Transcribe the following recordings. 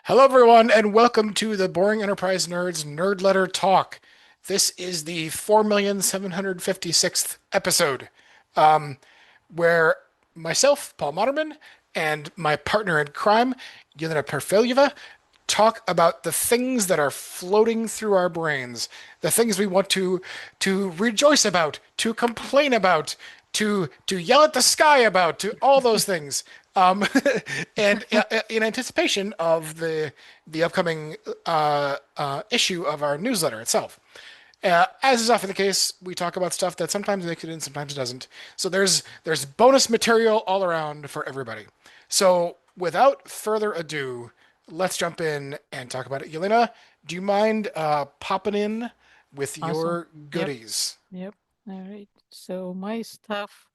Hello, everyone, and welcome to the Boring Enterprise Nerds Nerdletter Talk. This is the 4,756th episode, um, where myself, Paul Moderman, and my partner in crime, Yelena Perfilieva, talk about the things that are floating through our brains, the things we want to rejoice about, to complain about, to yell at the sky about, to all those things. Um, and in anticipation of the upcoming issue of our newsletter itself. As is often the case, we talk about stuff that sometimes makes it in, sometimes it doesn't. So there's bonus material all around for everybody. So without further ado, let's jump in and talk about it. Yelena, do you mind popping in with Awesome. your Yep. goodies? Yep. All right. So my stuff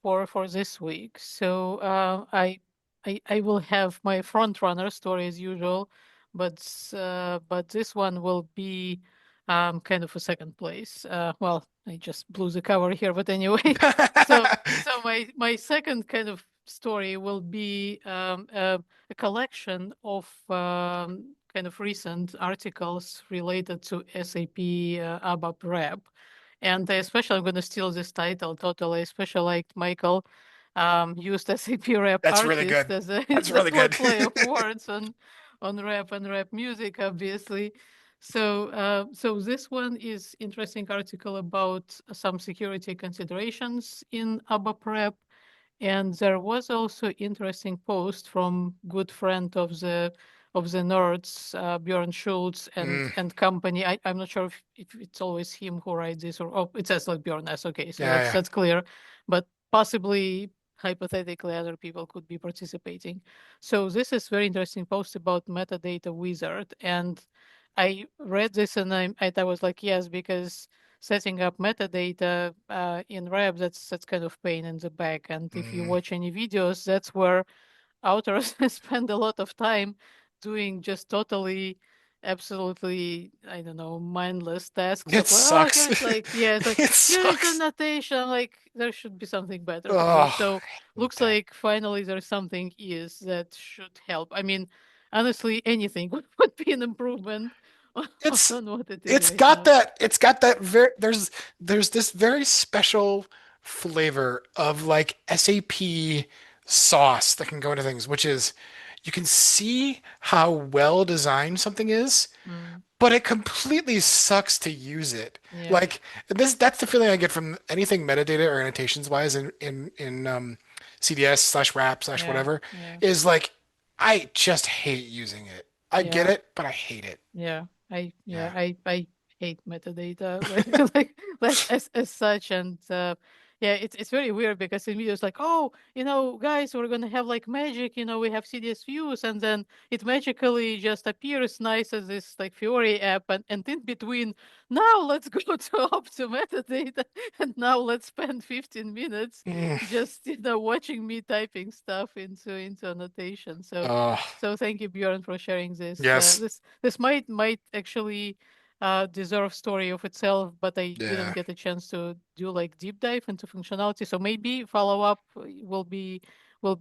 for this week. So I will have my front runner story as usual, but this one will be kind of a second place. Well, I just blew the cover here, but anyway. So my second kind of story will be a collection of kind of recent articles related to SAP ABAP Rep. And I especially I'm going to steal this title totally. I especially liked Michael used SAP rap That's really artist good. as a That's the really good. play of words on rap and rap music, obviously. So this one is interesting article about some security considerations in ABAP rap. And there was also interesting post from good friend of the nerds, Bjorn Schultz Mm, and company. I'm not sure if it's always him who writes this or it says like Bjorn S. Okay, so yeah, yeah. that's clear. But possibly hypothetically other people could be participating. So this is very interesting post about metadata wizard. And I read this and I was like, yes, because setting up metadata in Reb, that's kind of pain in the back. And if you Mm. watch any videos, that's where authors spend a lot of time doing just totally, absolutely, I don't know, mindless tasks It of like, oh, sucks. here's like, yeah, it's like, It here is the sucks. notation. I'm like, there should be something better to do. Oh, So I hate looks that. like finally there's something is that should help. I mean, honestly, anything would be an improvement It's on what it is it's right got now. that it's got that very there's this very special flavor of like SAP sauce that can go into things, which is you can see how well designed something is, Mm, but it completely sucks to use it. yeah. Like this that's the feeling I get from anything metadata or annotations wise in CDS slash wrap slash Yeah, whatever yeah, is like I just hate using it. I get yeah, it, but I hate it. yeah. Yeah. I hate metadata like as such, and yeah, it's very weird because in videos like, oh, guys, we're gonna have like magic, we have CDS views, and then it magically just appears nice as this like Fiori app, and in between, now let's go to metadata, and now let's spend 15 minutes Mm. just watching me typing stuff into annotation. Uh, So thank you, Bjorn, for sharing this. yes. This might actually deserve story of itself, but I didn't Yeah. get a chance to do like deep dive into functionality. So maybe follow up will be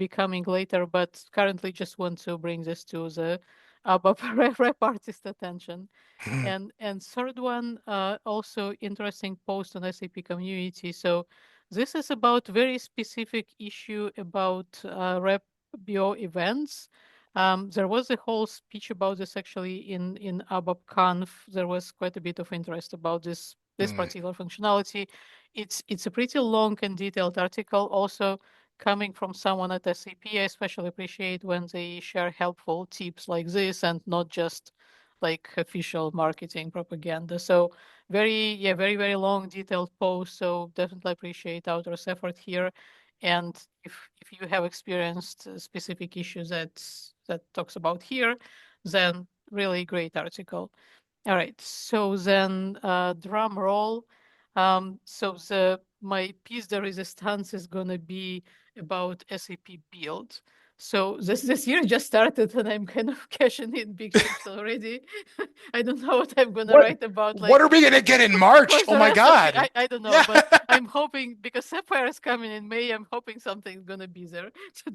coming later. But currently, just want to bring this to the ABAP rep artist attention. And third one, also interesting post on SAP community. So this is about very specific issue about rep bio events. There was a whole speech about this actually in ABAP Conf. There was quite a bit of interest about this Mm. particular functionality. It's a pretty long and detailed article. Also coming from someone at SAP, I especially appreciate when they share helpful tips like this and not just like official marketing propaganda. So very, very long, detailed post. So definitely appreciate author's effort here. And if you have experienced specific issues that talks about here, then really great article. All right. So then drum roll. So the my piece de resistance is gonna be about SAP build. So this year just started and I'm kind of cashing in big chips already. I don't know what I'm gonna What write about what like are we gonna get in March? for Oh the my rest of the God. I don't know, Yeah. but I'm hoping because Sapphire is coming in May, I'm hoping something's gonna be there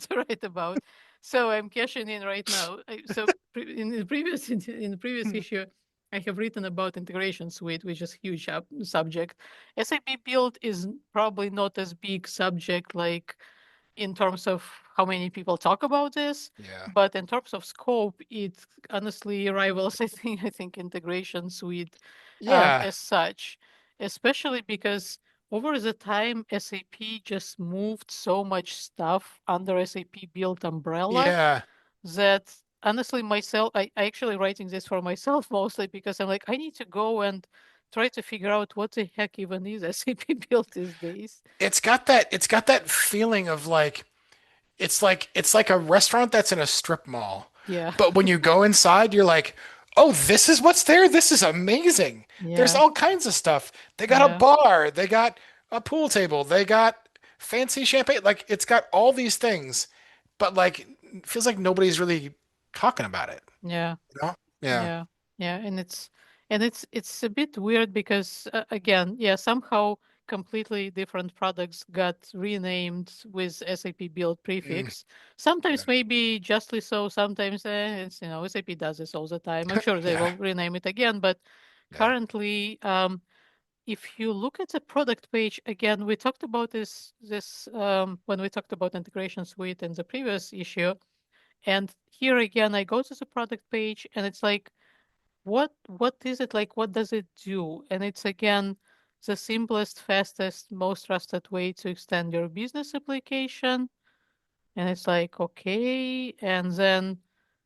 to write about. So I'm cashing in right now. So in the previous in the previous issue, I have written about integration suite, which is huge subject. SAP build is probably not as big subject like in terms of how many people talk about this, Yeah. but in terms of scope, it honestly rivals, I think integration suite Yeah. as such, especially because over the time SAP just moved so much stuff under SAP build umbrella Yeah. that honestly myself I actually writing this for myself mostly because I'm like I need to go and try to figure out what the heck even is SAP build these days. It's got that feeling of like it's like a restaurant that's in a strip mall. Yeah. But when you go inside, you're like, "Oh, this is what's there. This is amazing. There's Yeah. all kinds of stuff. They got a Yeah. bar, they got a pool table, they got fancy champagne. Like it's got all these things, but like it feels like nobody's really talking about it, Yeah. you know? Yeah. Yeah, yeah, and it's a bit weird because again, yeah, somehow completely different products got renamed with SAP build Mm, prefix. yeah. Sometimes maybe justly so, sometimes it's SAP does this all the time. I'm sure they Yeah. will rename it again, but Yeah. currently, if you look at the product page again, we talked about this when we talked about integration suite in the previous issue, and here again, I go to the product page and it's like what is it like? What does it do? And it's again the simplest, fastest, most trusted way to extend your business application. And it's like, okay. And then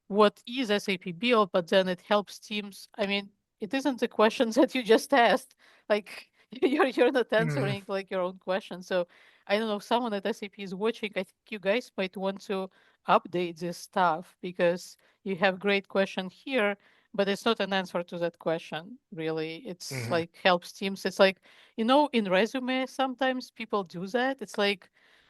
what is SAP Build? But then it helps teams. I mean, it isn't the questions that you just asked. Like you're not Mm, answering like your own question. So I don't know if someone at SAP is watching. I think you guys might want to update this stuff because you have great question here, but it's not an answer to that question, really. It's mhm. like helps teams. It's like, in resume, sometimes people do that. It's like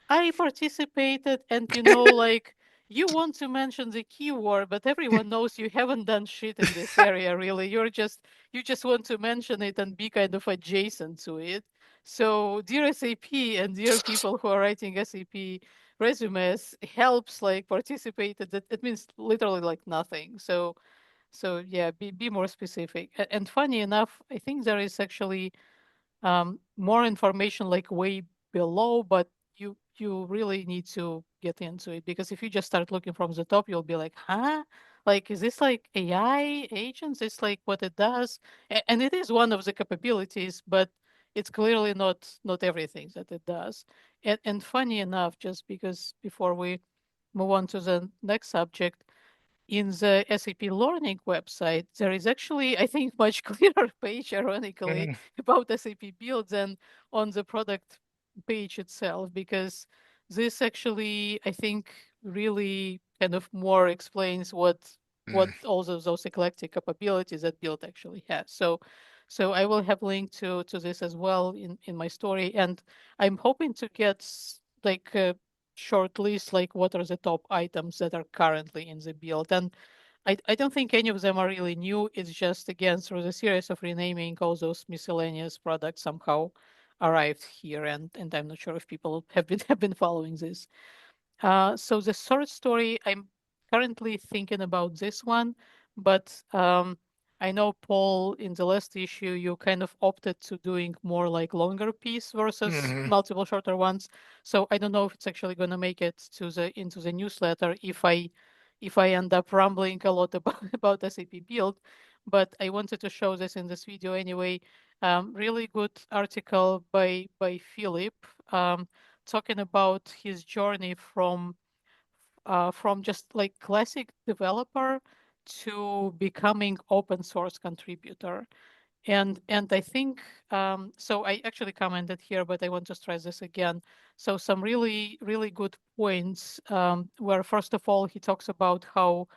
I participated, and like you want to mention the keyword, but everyone knows you haven't done shit in this area really. You just want to mention it and be kind of adjacent to it. So dear SAP and dear people who are writing SAP resumes helps like participated. That it means literally like nothing. So yeah, be more specific. And funny enough, I think there is actually more information like way below, but you really need to get into it because if you just start looking from the top, you'll be like, huh? Like, is this like AI agents? It's like what it does, and it is one of the capabilities, but it's clearly not everything that it does. And funny enough, just because before we move on to the next subject, in the SAP Learning website, there is actually, I think, much clearer page, ironically, Mhm. about SAP Build than on the product page itself, because this actually, I think, really kind of more explains what Mm. all of those eclectic capabilities that Build actually has. So I will have link to this as well in my story, and I'm hoping to get like short list like what are the top items that are currently in the build. And I don't think any of them are really new. It's just again through the series of renaming all those miscellaneous products somehow arrived here, and I'm not sure if people have been have been following this. So the third story, I'm currently thinking about this one, but I know Paul, in the last issue, you kind of opted to doing more like longer piece versus Mhm. multiple shorter ones. So I don't know if it's actually going to make it to the into the newsletter if I end up rambling a lot about about SAP Build. But I wanted to show this in this video anyway. Really good article by Philip. Talking about his journey from just like classic developer to becoming open source contributor. And I think so. I actually commented here, but I want to stress this again. So some really good points. Where first of all he talks about how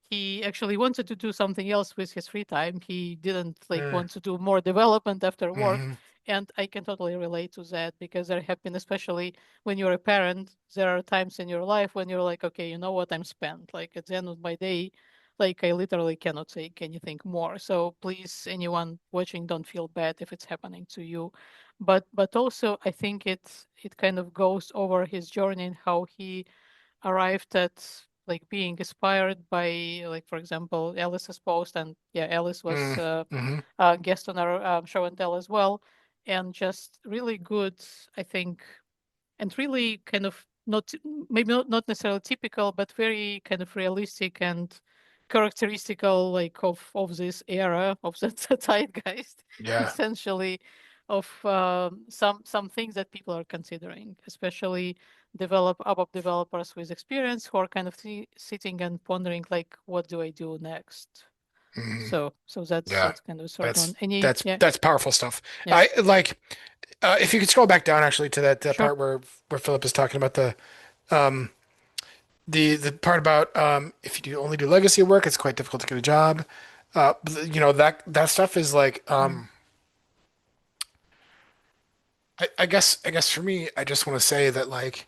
he actually wanted to do something else with his free time. He didn't like Mm. want to do more development after work. Mhm. And I can totally relate to that because there have been, especially when you're a parent, there are times in your life when you're like, okay, you know what, I'm spent. Like at the end of my day, like I literally cannot take anything more. So please, anyone watching, don't feel bad if it's happening to you. But also I think it kind of goes over his journey and how he arrived at like being inspired by, like, for example, Alice's post, and yeah, Alice was Mm, hmm. a guest on our show and tell as well, and just really good, I think, and really kind of not maybe not necessarily typical, but very kind of realistic and characteristical, like of this era of the zeitgeist, Yeah. essentially, of some things that people are considering, especially ABAP developers with experience who are kind of sitting and pondering like, what do I do next? Hmm. So Yeah. that's kind of a short one. That's Any that's yeah that's powerful stuff. yeah I like if you could scroll back down actually to that sure part where Philip is talking about um the part about if you only do legacy work, it's quite difficult to get a job. That stuff is like mm, I guess for me, I just want to say that like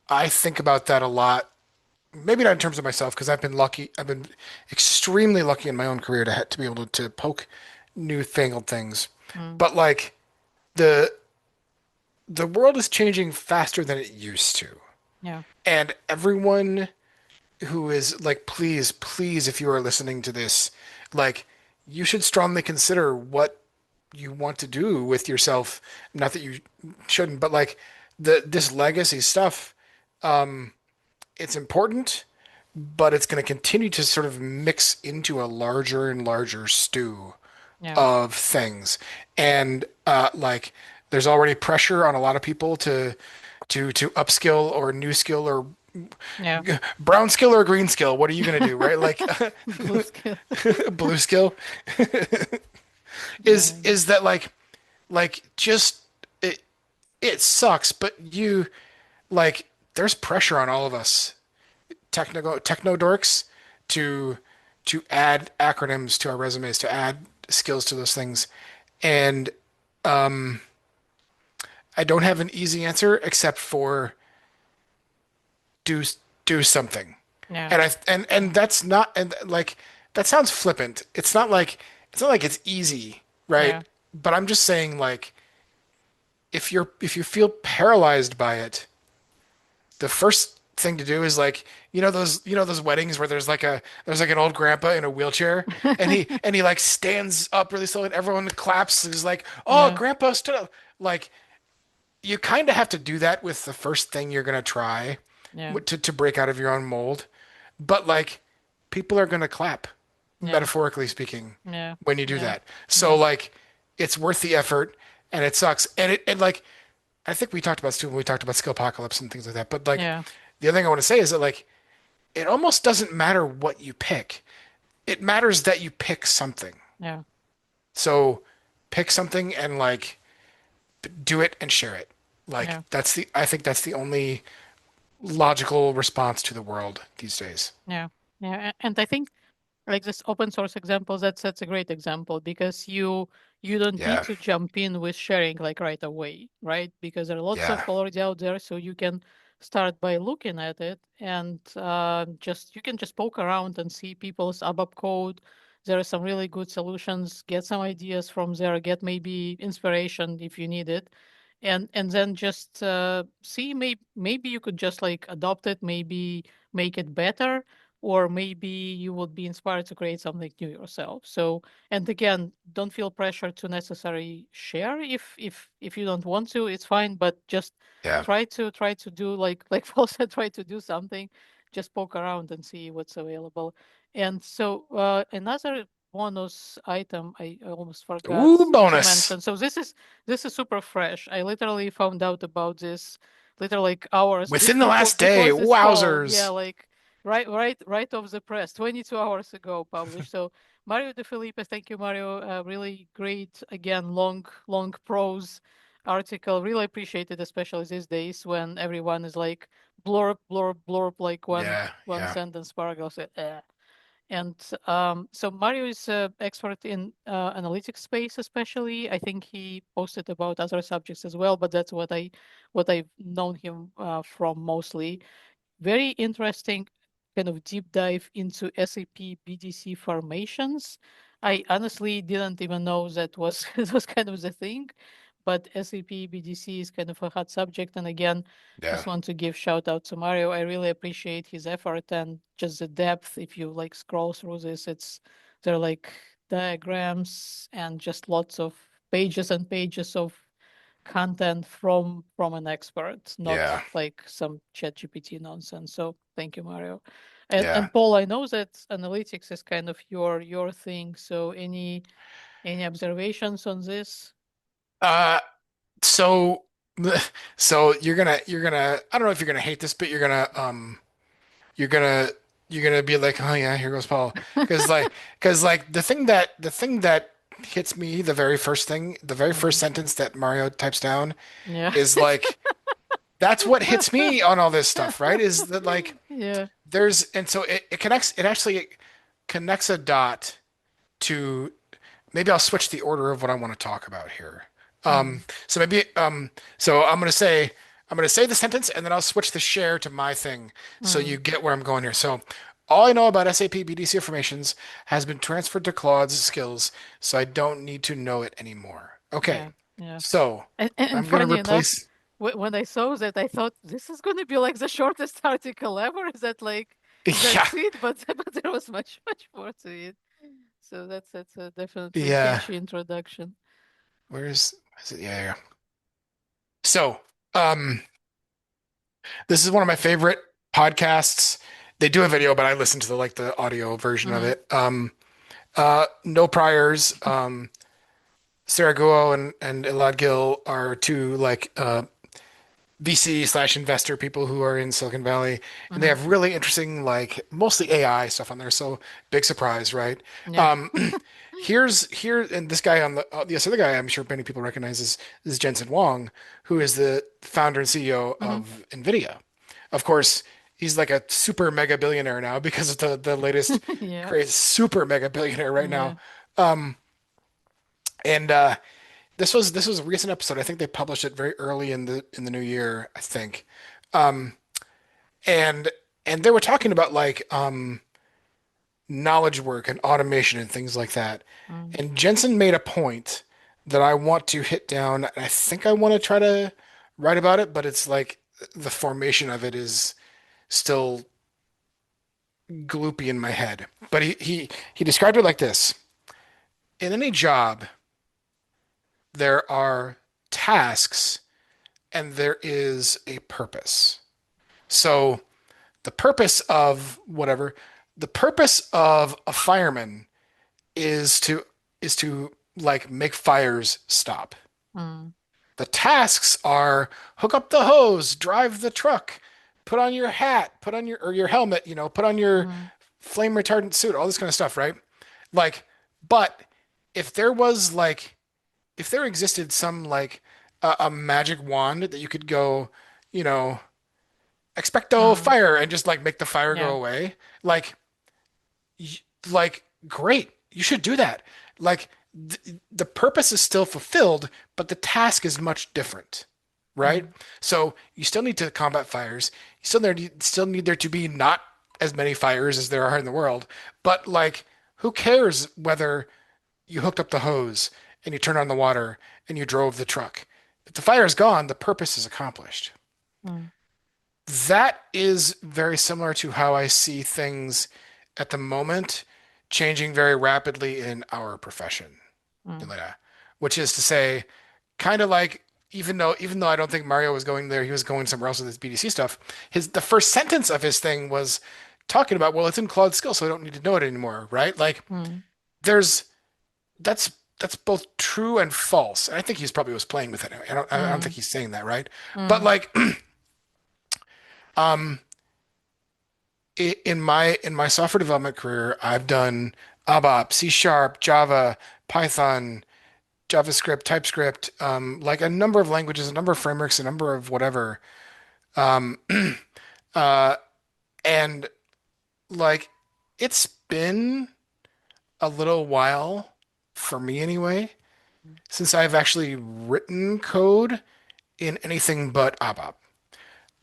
I think about that a lot. Maybe not in terms of myself because I've been lucky. I've been extremely lucky in my own career to be able to poke newfangled things. mm, But like the the world is changing faster than it used to. yeah And everyone who is like, please, please, if you are listening to this, like, you should strongly consider what you want to do with yourself. Not that you shouldn't, but like this legacy stuff, it's important, but it's going to continue to sort of mix into a larger and larger stew yeah of things. And like there's already pressure on a lot of people to upskill or new skill or yeah brown skill or green skill. What are you going to do, right? Like blue skill. blue skill Yeah, is that like just it sucks, but you like there's pressure on all of us techno dorks to add acronyms to our resumes, to add skills to those things. And I don't have an easy answer except for do do something. yeah, And that's not and like that sounds flippant. It's not like it's easy, right? yeah, But I'm just saying like if you feel paralyzed by it, the first thing to do is like those weddings where there's like an old grandpa in a wheelchair and he like stands up really slowly and everyone claps. He's like, oh, yeah, grandpa stood up. Like you kind of have to do that with the first thing you're gonna try yeah, to break out of your own mold. But like people are gonna clap, yeah, metaphorically speaking, yeah, when you do yeah, that. So yeah, like it's worth the effort and it sucks. And like I think we talked about this too when we talked about skill apocalypse and things like that. But like yeah, the other thing I want to say is that like it almost doesn't matter what you pick. It matters that you pick something. yeah, So pick something and like do it and share it. Like yeah, I think that's the only logical response to the world these days. yeah, yeah. And I think like this open source example, that's a great example because you don't need Yeah. to jump in with sharing like right away, right? Because there are lots of Yeah. already out there, so you can start by looking at it and just you can just poke around and see people's ABAP code. There are some really good solutions. Get some ideas from there. Get maybe inspiration if you need it, and then just see maybe you could just like adopt it, maybe make it better, or maybe you would be inspired to create something new yourself. So, and again, don't feel pressure to necessarily share if you don't want to, it's fine, but just Yeah. try to do like Paul said, try to do something, just poke around and see what's available. And so another bonus item I almost forgot Ooh, to bonus. mention. So this is super fresh. I literally found out about this literally like hours Within the before last day. this call. Yeah, Wowzers. like right off the press, 22 hours ago published. So Mario De Felipe, thank you, Mario. Really great, again, long prose article. Really appreciate it, especially these days when everyone is like blurb, blurb, blurb, like Yeah. one Yeah. sentence paragraph. And so Mario is expert in analytics space, especially. I think he posted about other subjects as well, but that's what I've known him from mostly. Very interesting kind of deep dive into SAP BDC formations. I honestly didn't even know that was it was kind of the thing, but SAP BDC is kind of a hot subject. And again, Yeah. just want to give shout out to Mario. I really appreciate his effort and just the depth. If you like scroll through this, there are like diagrams and just lots of pages and pages of content from an expert, not Yeah. like some chat GPT nonsense. So thank you, Mario. And Yeah. Paul, I know that analytics is kind of your thing. So any observations on this? Uh, so so you're gonna I don't know if you're gonna hate this, but you're gonna you're gonna be like, oh yeah, here goes Paul. Because the thing that hits me, the very first Mm, sentence that Mario types down yeah. is like that's what hits me on all this stuff, right? Is that like Yeah. there's and so it connects it actually connects a dot to maybe I'll switch the order of what I want to talk about here. Mm, So maybe so I'm gonna say the sentence and then I'll switch the share to my thing so mm, you get where I'm going here. So all I know about SAP BDC formations has been transferred to Claude's skills, so I don't need to know it anymore. Okay. yeah. Yeah. So And I'm gonna funny enough, replace when I saw that, I thought this is going to be like the shortest article ever. Is that like yeah, that's it? But but there was much more to it. So that's a definitely yeah. catchy introduction. Is it? Yeah, yeah. So, um, this is one of my favorite podcasts. They do a video, but I listen to the audio version of Mm, it. No Priors, Sarah Guo and Elad Gil are two VC/investor people who are in Silicon Valley, and they mm, have really interesting mostly AI stuff on there. So big surprise, right? yeah. Um, and this guy this other guy I'm sure many people recognize is Jensen Huang, who is the founder and CEO Hmm. of NVIDIA. Of course, he's like a super mega billionaire now because of the latest Yeah. crazy super mega billionaire right now. Yeah. Um, and this was a recent episode. I think they published it very early in the new year, I think. Um, and and they were talking about knowledge work and automation and things like that. Mm, And Jensen made a point that I want to hit down. And I think I want to try to write about it, but it's like the formation of it is still gloopy in my head. But he described it like this. In any job, there are tasks and there is a purpose. So the purpose of a fireman is to like make fires stop. mm, The tasks are hook up the hose, drive the truck, put on your hat, put on your helmet, put on your mm, flame retardant suit, all this kind of stuff, right? Like, but if there was if there existed some a magic wand that you could go, you know, expecto mm, fire and just make the fire go yeah. away, like y- great, you should do that. Like the purpose is still fulfilled, but the task is much different, right? Mm, So you still need to combat fires. You still need there to be not as many fires as there are in the world, but who cares whether you hooked up the hose and you turned on the water and you drove the truck? If the fire is gone, the purpose is accomplished. mm, That is very similar to how I see things at the moment, changing very rapidly in our profession, mm, Elena, which is to say, kind of like even though I don't think Mario was going there, he was going somewhere else with his BDC stuff. The first sentence of his thing was talking about, well, it's in Claude's skill, so I don't need to know it anymore, right? mm, There's that's that's both true and false. And I think he's probably was playing with it. I don't think mm, he's saying that, right? But mm, um in my software development career, I've done ABAP, C Sharp, Java, Python, JavaScript, TypeScript, like a number of languages, a number of frameworks, a number of whatever. Um, uh, and like it's been a little while for me anyway, since I've actually written code in anything but ABAP.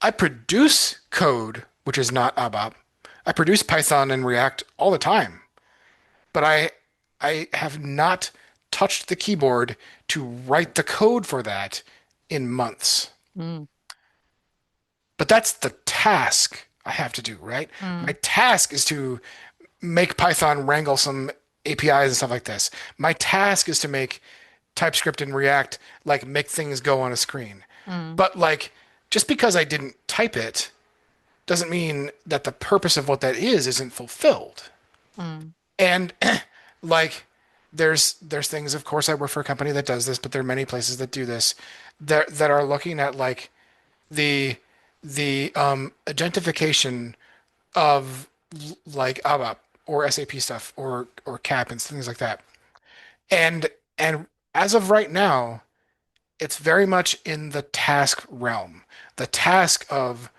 I produce code, which is not ABAP. I produce Python and React all the time, but I have not touched the keyboard to write the code for that in months. Mm. But that's the task I have to do, right? My Mm. task is to make Python wrangle some APIs and stuff like this. My task is to make TypeScript and React like make things go on a screen. Mm. But like just because I didn't type it doesn't mean that the purpose of what that is isn't fulfilled. Mm. And like there's things, of course, I work for a company that does this, but there are many places that do this that are looking at like the the identification of like ABAP or SAP stuff or CAP and things like that. And as of right now, it's very much in the task realm. The task of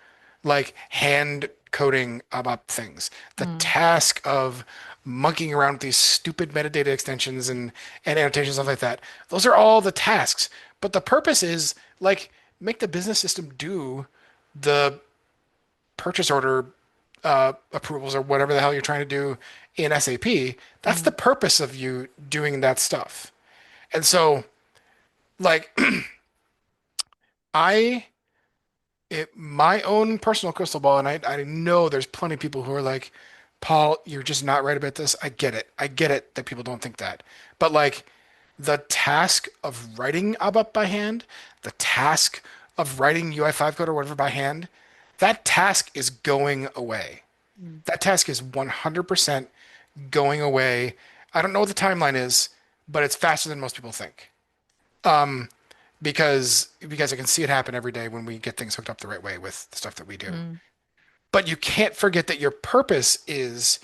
like hand coding ABAP things, the Mm. task of monkeying around with these stupid metadata extensions and annotations, stuff like that. Those are all the tasks. But the purpose is like make the business system do the purchase order approvals or whatever the hell you're trying to do in SAP. That's the Mm. purpose of you doing that stuff. And so, like, I, my own personal crystal ball, and I know there's plenty of people who are like, Paul, you're just not right about this. I get it. I get it that people don't think that. But like, the task of writing ABAP by hand, the task of writing UI5 code or whatever by hand, that task is going away. Mm. That task is 100% going away. I don't know what the timeline is, but it's faster than most people think. Because I can see it happen every day when we get things hooked up the right way with the stuff that we do. Mm. But you can't forget that your purpose is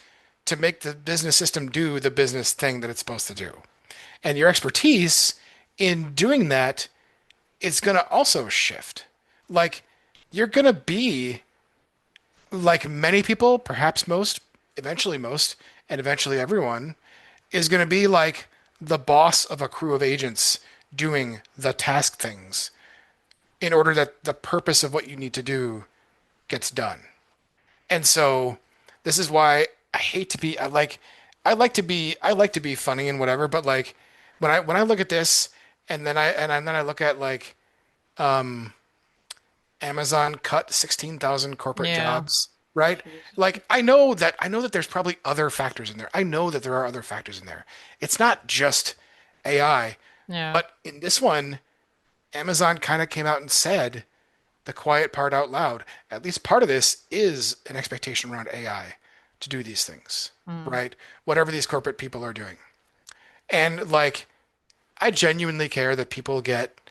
to make the business system do the business thing that it's supposed to do. And your expertise in doing that is going to also shift. Like you're going to be like many people, perhaps most, eventually most, and eventually everyone is going to be like the boss of a crew of agents doing the task things in order that the purpose of what you need to do gets done. And so this is why I hate to be I like to be funny and whatever, but like when I look at this and then I look at like Amazon cut 16,000 corporate Yeah. jobs, right? Jesus. Like I know that there's probably other factors in there. I know that there are other factors in there. It's not just AI, Yeah. but in this one, Amazon kind of came out and said the quiet part out loud. At least part of this is an expectation around AI to do these things, Mm. right? Whatever these corporate people are doing. And like I genuinely care that people get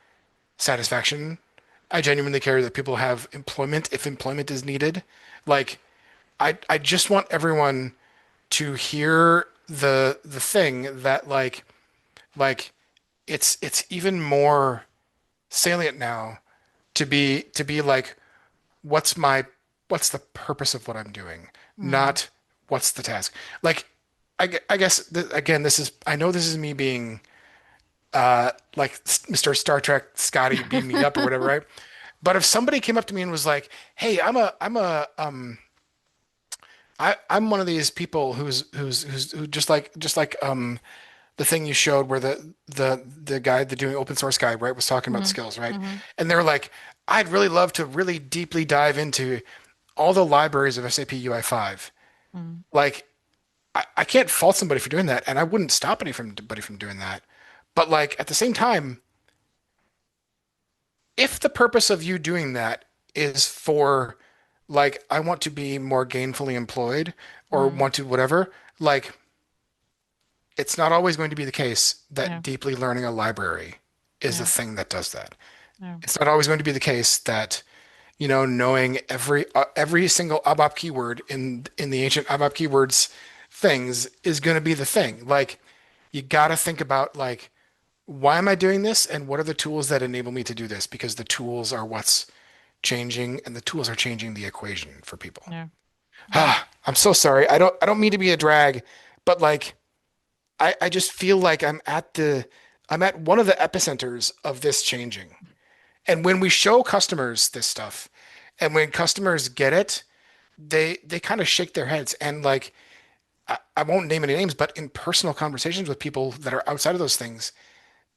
satisfaction. I genuinely care that people have employment if employment is needed. Like I just want everyone to hear the thing that like it's even more salient now to be like what's the purpose of what I'm doing, Mm. not what's the task. Like I guess again this is I know this is me being like Mr. Star Trek Scotty beam me up or whatever, right? But if somebody came up to me and was like, "Hey, I'm one of these people who just like the thing you showed where the guy the doing open source guy, right, was talking about Mhm. skills, right? Mhm. And they were like, I'd really love to really deeply dive into all the libraries of SAP UI5. Mm. Like I can't fault somebody for doing that, and I wouldn't stop anybody from doing that. But like at the same time, if the purpose of you doing that is for like I want to be more gainfully employed or Mm. want to whatever, like it's not always going to be the case that Yeah. deeply learning a library is the Yeah. thing that does that. Yeah. It's not always going to be the case that, knowing every single ABAP keyword in the ancient ABAP keywords things is going to be the thing. Like you got to think about like why am I doing this and what are the tools that enable me to do this? Because the tools are what's changing and the tools are changing the equation for people. Yeah. Yeah. Ah, I'm so sorry. I don't mean to be a drag, but like I just feel like I'm at one of the epicenters of this changing. And when we show customers this stuff and when customers get it, they kind of shake their heads and like I won't name any names, but in personal conversations with people that are outside of those things,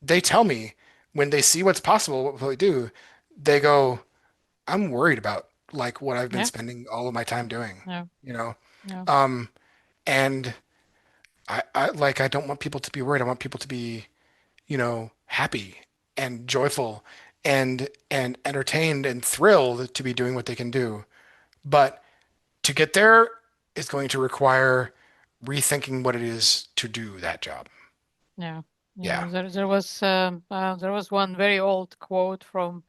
they tell me when they see what's possible, what will they do? They go, I'm worried about like what I've been Yeah, spending all of my time doing, yeah, you know? yeah, Um, and I don't want people to be worried. I want people to be, happy and joyful and entertained and thrilled to be doing what they can do. But to get there is going to require rethinking what it is to do that job. yeah, yeah. Yeah. There was one very old quote from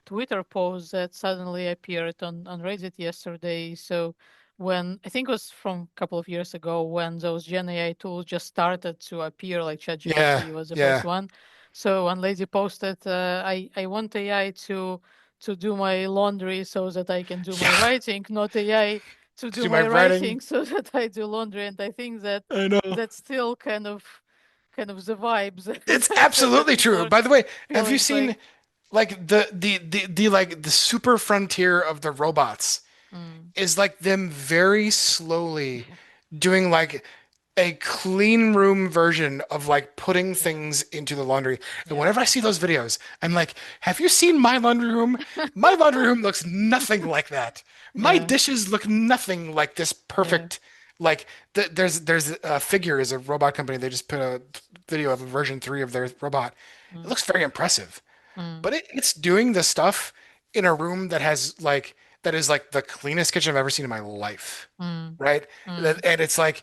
Twitter post that suddenly appeared on Reddit yesterday. So when I think it was from a couple of years ago when those Gen AI tools just started to appear, like Yeah. ChatGPT was the first Yeah. one. So one lady posted, I want AI to do my laundry so that I can do my Yeah. writing, not AI to To do do my my writing. writing so that I do laundry. And I think that I know. that's still kind of the vibes It's that absolutely people true. are By the way, have you feeling seen like. like the like the super frontier of the robots Mm, is like them very slowly yeah, doing like a clean room version of like putting yeah, things into the laundry. And yeah, whenever I see those videos, I'm like, have you seen my laundry room? My laundry room looks nothing like that. My yeah, dishes look nothing like this yeah. perfect. Like there's a Figure is a robot company. They just put a video of a version 3 of their robot. It Mm, looks very impressive, mm, but it's doing the stuff in a room that is like the cleanest kitchen I've ever seen in my life. mm, Right? mm, And it's like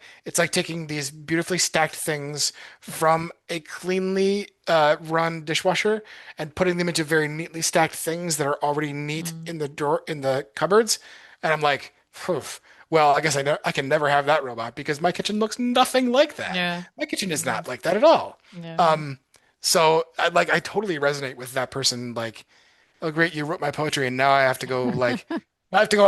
taking these beautifully stacked things from a cleanly run dishwasher and putting them into very neatly stacked things that are already neat mm. in the door in the cupboards. And I'm like, phew, well, I guess I can never have that robot because my kitchen looks nothing like that. Yeah, My kitchen is yeah, not like that at all. yeah, yeah. Um, so I totally resonate with that person. Like, oh great, you wrote my poetry, and now I have to go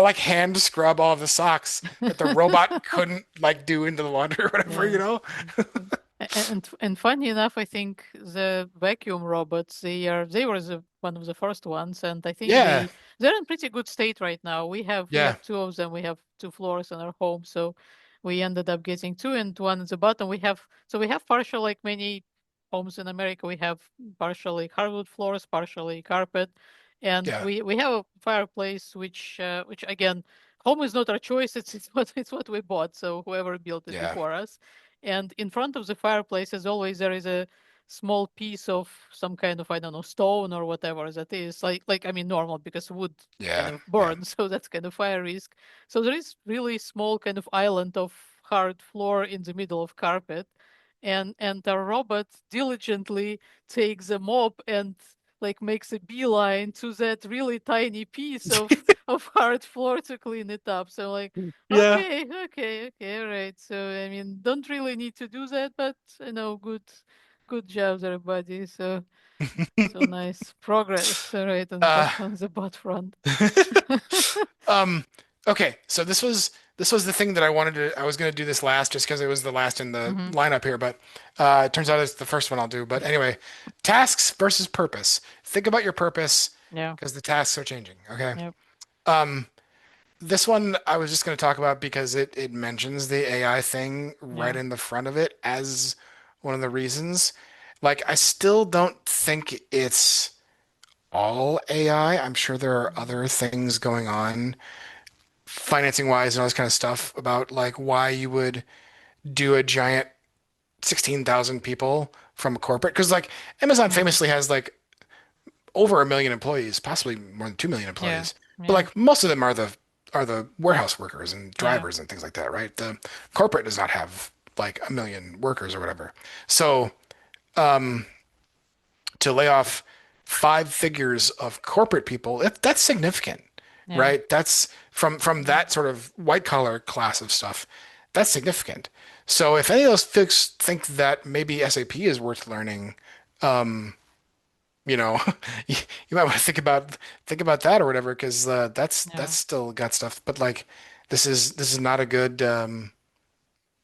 like hand scrub all of the socks that the robot couldn't like do into the laundry or whatever, Yeah. And and funny enough, I think the vacuum robots they were one of the first ones, and I think Yeah, they're in pretty good state right now. We have yeah, two of them. We have two floors in our home, so we ended up getting two and one at the bottom. We have partial, like many homes in America. We have partially hardwood floors, partially carpet, and yeah, we have a fireplace, which again, home is not our choice. It's what we bought. So whoever built it yeah, before us. And in front of the fireplace, as always, there is a small piece of some kind of, I don't know, stone or whatever that is. Like I mean, normal because wood kind yeah, of yeah, burns, so that's kind of fire risk. So there is really small kind of island of hard floor in the middle of carpet, and the robot diligently takes a mop and like makes a beeline to that really tiny piece of hard floor to clean it up. So like, yeah. okay, okay, okay, all right. So I mean, don't really need to do that, but good job, everybody. So nice progress, all right, on the Uh, on the bot front. um, okay, so this was the thing that I was gonna do this last just because it was the last in the Hmm. lineup here, but it turns out it's the first one I'll do. But anyway, tasks versus purpose. Think about your purpose Yeah, because the tasks are changing. Okay. yeah, Um, This one I was just going to talk about because it mentions the AI thing right yeah, in the front of it as one of the reasons. Like, I still don't think it's all AI. I'm sure there are mm, other things going on, financing wise and all this kind of stuff about like why you would do a giant 16,000 people from a corporate. Because like Amazon mm, famously has like over 1 million employees, possibly more than 2 million yeah, employees. But yeah, like most of them are the warehouse workers and yeah, drivers and things like that, right? The corporate does not have like 1 million workers or whatever. So to lay off 5 figures of corporate people, that's significant, yeah, right? That's from yeah, that sort of white collar class of stuff. That's significant. So if any of those folks think that maybe SAP is worth learning, you know, you, you might want to think about that or whatever, because that's yeah. still got stuff. But like, this is not a good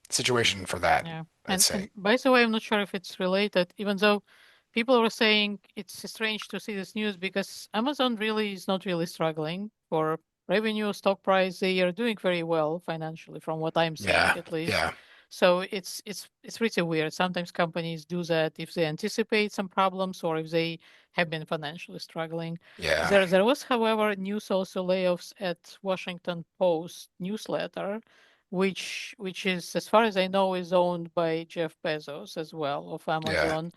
situation for that, Yeah. I'd And say. by the way, I'm not sure if it's related, even though people were saying it's strange to see this news because Amazon really is not really struggling for revenue, stock price. They are doing very well financially from what I'm seeing Yeah, at least. yeah, So it's pretty weird. Sometimes companies do that if they anticipate some problems or if they have been financially struggling. Yeah. There was, however, news also layoffs at Washington Post newsletter, which is, as far as I know, is owned by Jeff Bezos as well of Yeah. Amazon.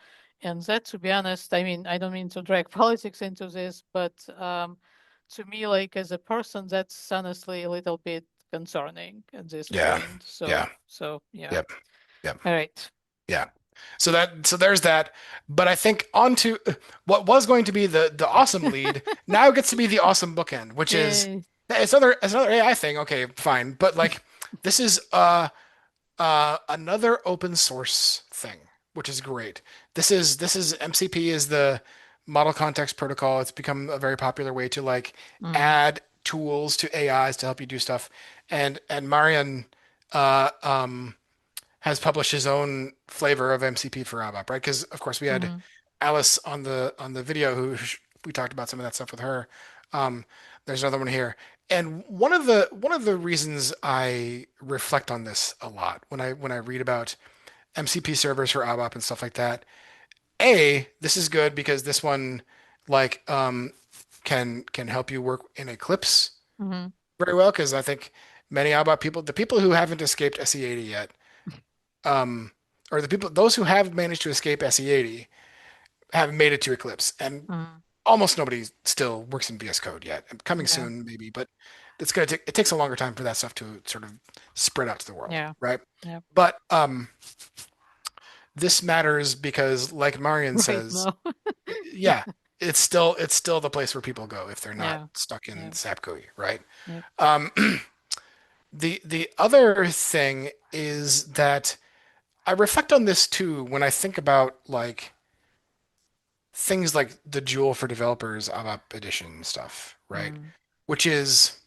And that, to be honest, I mean, I don't mean to drag politics into this, but to me, like as a person, that's honestly a little bit concerning at this Yeah. point. Yeah. So yeah. Yep. Yep. All right. Yeah. So there's that. But I think on to what was going to be the awesome lead now gets to be the awesome bookend, which is Yay. it's another AI thing. Okay, fine. But like this is another open source thing, which is great. This is MCP is the Model Context Protocol. It's become a very popular way to like Mm, add tools to AIs to help you do stuff. And Marian uh, um, has published his own flavor of MCP for ABAP, right? Because of course we had mm, Alice on the video who we talked about some of that stuff with her. Um, there's another one here, and one of the reasons I reflect on this a lot when I read about MCP servers for ABAP and stuff like that. A, this is good because this one like can help you work in Eclipse mm, very well because I think many ABAP people, the people who haven't escaped SE80 yet, um, or the people, those who have managed to escape SE80 have made it to Eclipse, and mm. almost nobody still works in VS Code yet. Coming Yeah. soon, maybe, but it's gonna take it takes a longer time for that stuff to sort of spread out to the world, Yeah. right? Yeah. But this matters because, like Marian Right says, now. yeah, it's still the place where people go if they're not Yeah. stuck in Yeah. SAP GUI, right? Yeah. Um, the other thing is that I reflect on this too when I think about like things like the Joule for Developers ABAP edition stuff, right? Mm. Which is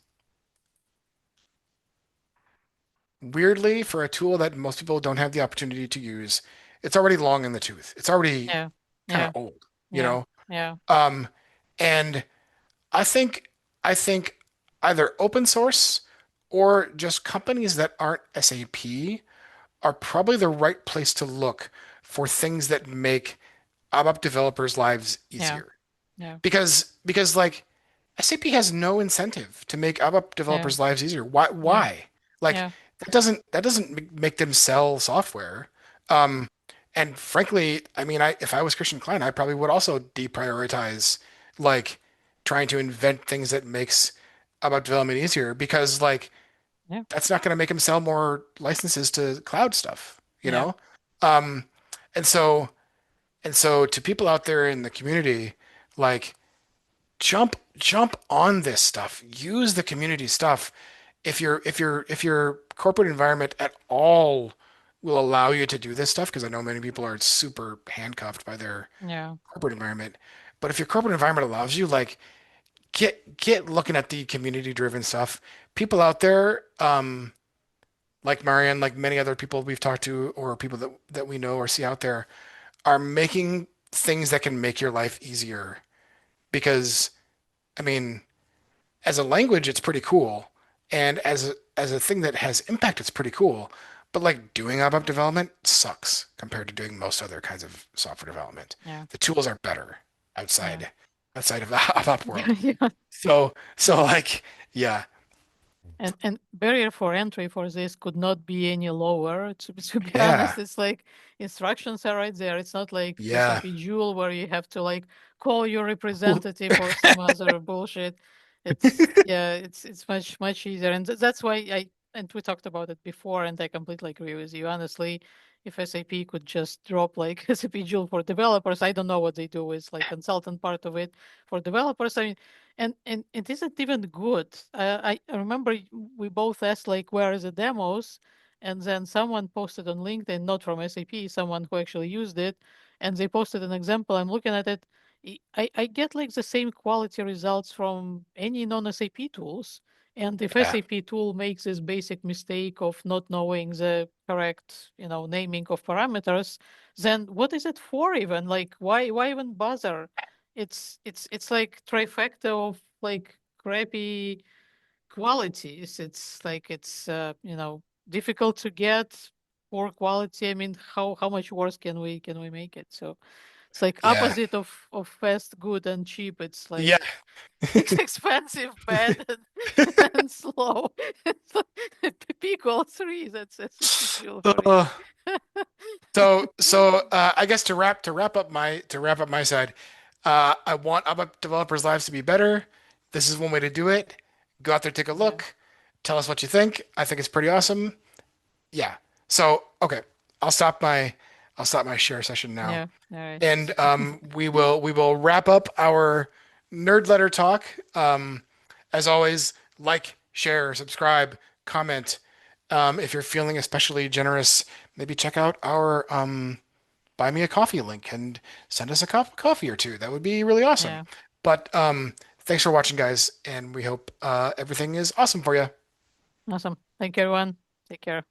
weirdly for a tool that most people don't have the opportunity to use, it's already long in the tooth. It's already Yeah. kind of Yeah. old, you Yeah. know? Yeah. Um, and I think I think either open source or just companies that aren't SAP are probably the right place to look for things that make ABAP developers' lives Yeah. easier. Yeah. Because like SAP has no incentive to make ABAP Yeah. developers' lives easier. Why? Yeah. Why? Like Yeah. that doesn't make them sell software. Um, and frankly, I mean, I if I was Christian Klein, I probably would also deprioritize like trying to invent things that makes ABAP development easier because like Yeah. that's not going to make him sell more licenses to cloud stuff, you Yeah. know? Um, and so and so to people out there in the community, like jump on this stuff. Use the community stuff. If your corporate environment at all will allow you to do this stuff, because I know many people are super handcuffed by their Yeah. corporate environment. But if your corporate environment allows you, like get looking at the community driven stuff. People out there, like Marianne, like many other people we've talked to, or people that we know or see out there, are making things that can make your life easier. Because I mean, as a language, it's pretty cool, and as a thing that has impact, it's pretty cool. But like doing ABAP development sucks compared to doing most other kinds of software development. Yeah. The tools are better Yeah. outside of the ABAP world. Yeah. Yeah. So like yeah And barrier for entry for this could not be any lower. To be yeah honest, it's like instructions are right there. It's not like yeah SAP Joule where you have to like call your representative or some other bullshit. It's yeah, it's much easier, and that's why I and we talked about it before, and I completely agree with you. Honestly, if SAP could just drop like SAP Joule for developers, I don't know what they do with like consultant part of it for developers. I mean, and it isn't even good. I remember we both asked like where is the demos, and then someone posted on LinkedIn, not from SAP, someone who actually used it, and they posted an example. I'm looking at it. I get like the same quality results from any non-SAP tools. And if yeah SAP tool makes this basic mistake of not knowing the correct, naming of parameters, then what is it for even? Like why even bother? It's like trifecta of like crappy qualities. It's like it's difficult to get. poor quality. I mean, how much worse can we make it? So it's like Yeah. opposite of fast, good, and cheap. It's like Yeah. expensive, bad, and slow. It's like pick all three. That's a usual for me. Uh, so I guess to wrap up my side, I want app developers' lives to be better. This is one way to do it. Go out there, take a Yeah, look, tell us what you think. I think it's pretty awesome. Yeah. So okay, I'll stop my I'll stop my share session now. yeah. All right. And we will wrap up our nerd letter talk. As always, like, share, subscribe, comment. If you're feeling especially generous, maybe check out our buy me a coffee link and send us a cup of coffee or two. That would be really awesome. Yeah. But thanks for watching, guys, and we hope everything is awesome for you. Awesome. Thank you, everyone. Take care.